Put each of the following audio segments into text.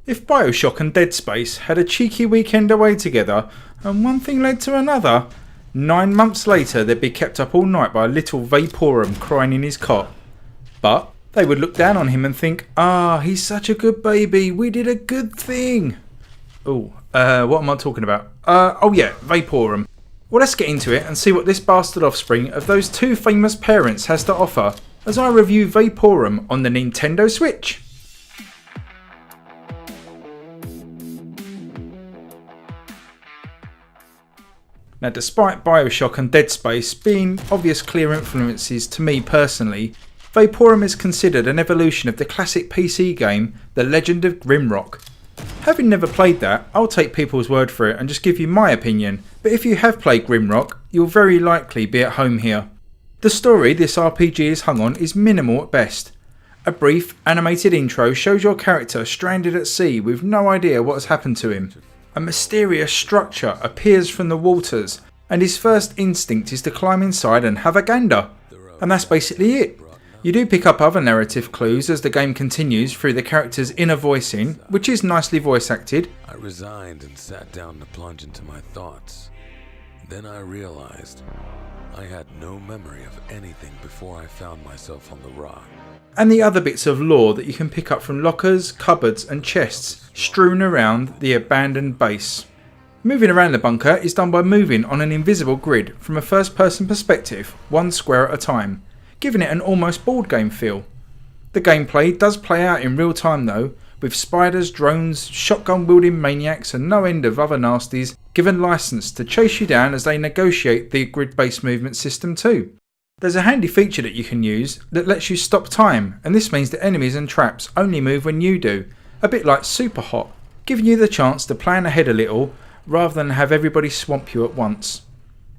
If Bioshock and Dead Space had a cheeky weekend away together and one thing led to another, 9 months later they'd be kept up all night by a little Vaporum crying in his cot. But they would look down on him and think, he's such a good baby, we did a good thing. What am I talking about? Vaporum. Well, let's get into it and see what this bastard offspring of those two famous parents has to offer as I review Vaporum on the Nintendo Switch. Now, despite Bioshock and Dead Space being obvious clear influences to me personally, Vaporum is considered an evolution of the classic PC game The Legend of Grimrock. Having never played that, I'll take people's word for it and just give you my opinion, but if you have played Grimrock, you'll very likely be at home here. The story this RPG is hung on is minimal at best. A brief, animated intro shows your character stranded at sea with no idea what has happened to him. A mysterious structure appears from the waters, and his first instinct is to climb inside and have a gander. And that's basically it. You do pick up other narrative clues as the game continues through the character's inner voicing, which is nicely voice acted. I resigned and sat down to plunge into my thoughts. Then I realized I had no memory of anything before I found myself on the rock. And the other bits of lore that you can pick up from lockers, cupboards and chests strewn around the abandoned base. Moving around the bunker is done by moving on an invisible grid from a first person perspective, one square at a time, giving it an almost board game feel. The gameplay does play out in real time though, with spiders, drones, shotgun wielding maniacs and no end of other nasties given license to chase you down as they negotiate the grid based movement system too. There's a handy feature that you can use that lets you stop time, and this means that enemies and traps only move when you do, a bit like Super Hot, giving you the chance to plan ahead a little rather than have everybody swamp you at once.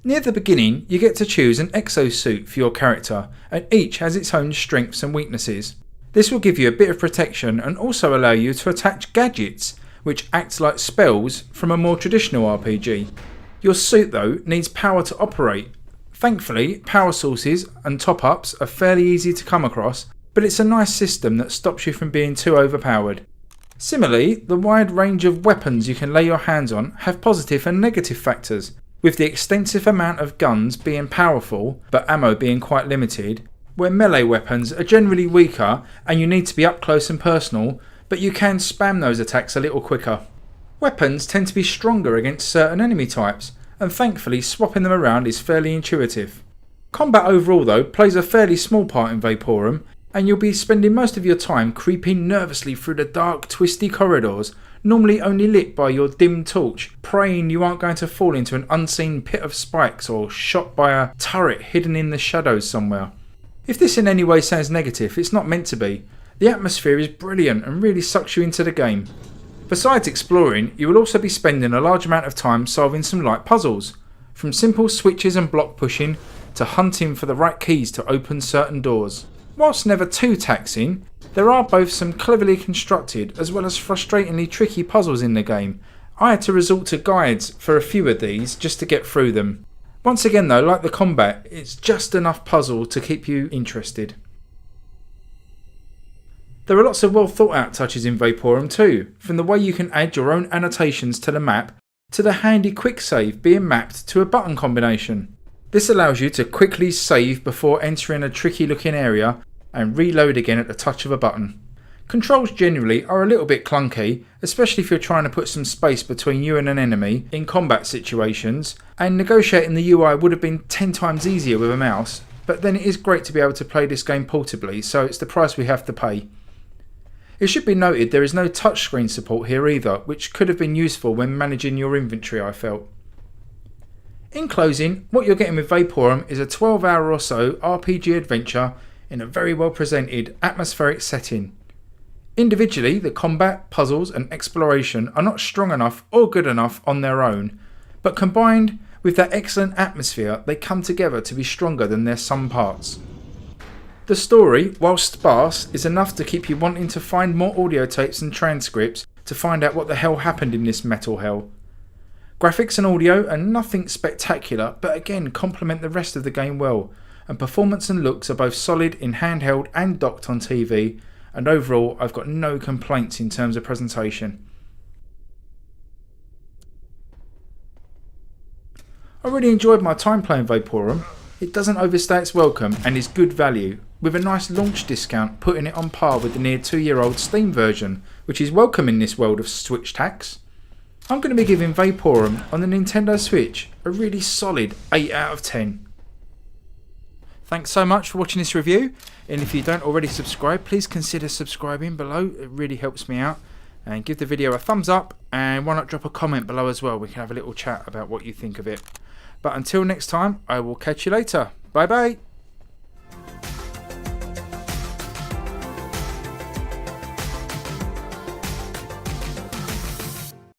Near the beginning you get to choose an exosuit for your character, and each has its own strengths and weaknesses. This will give you a bit of protection and also allow you to attach gadgets, which act like spells from a more traditional RPG. Your suit though needs power to operate. Thankfully, power sources and top-ups are fairly easy to come across, but it's a nice system that stops you from being too overpowered. Similarly, the wide range of weapons you can lay your hands on have positive and negative factors, with the extensive amount of guns being powerful, but ammo being quite limited, where melee weapons are generally weaker and you need to be up close and personal, but you can spam those attacks a little quicker. Weapons tend to be stronger against certain enemy types, and thankfully swapping them around is fairly intuitive. Combat overall though plays a fairly small part in Vaporum, and you'll be spending most of your time creeping nervously through the dark twisty corridors, normally only lit by your dim torch, praying you aren't going to fall into an unseen pit of spikes or shot by a turret hidden in the shadows somewhere. If this in any way sounds negative, it's not meant to be. The atmosphere is brilliant and really sucks you into the game. Besides exploring, you will also be spending a large amount of time solving some light puzzles, from simple switches and block pushing to hunting for the right keys to open certain doors. Whilst never too taxing, there are both some cleverly constructed as well as frustratingly tricky puzzles in the game. I had to resort to guides for a few of these just to get through them. Once again though, like the combat, it's just enough puzzle to keep you interested. There are lots of well thought out touches in Vaporum too, from the way you can add your own annotations to the map, to the handy quick save being mapped to a button combination. This allows you to quickly save before entering a tricky looking area and reload again at the touch of a button. Controls generally are a little bit clunky, especially if you're trying to put some space between you and an enemy in combat situations, and negotiating the UI would have been 10 times easier with a mouse, but then it is great to be able to play this game portably, so it's the price we have to pay. It should be noted there is no touchscreen support here either, which could have been useful when managing your inventory, I felt. In closing, what you're getting with Vaporum is a 12-hour or so RPG adventure in a very well presented atmospheric setting. Individually, the combat, puzzles and exploration are not strong enough or good enough on their own, but combined with that excellent atmosphere, they come together to be stronger than their sum parts. The story, whilst sparse, is enough to keep you wanting to find more audio tapes and transcripts to find out what the hell happened in this metal hell. Graphics and audio are nothing spectacular, but again complement the rest of the game well, and performance and looks are both solid in handheld and docked on TV, and overall I've got no complaints in terms of presentation. I really enjoyed my time playing Vaporum. It doesn't overstay its welcome and is good value, with a nice launch discount putting it on par with the near 2-year-old Steam version, which is welcome in this world of Switch tax. I'm going to be giving Vaporum on the Nintendo Switch a really solid 8 out of 10. Thanks so much for watching this review, and if you don't already subscribe, please consider subscribing below. It really helps me out. And give the video a thumbs up, and why not drop a comment below as well. We can have a little chat about what you think of it. But until next time, I will catch you later. Bye bye.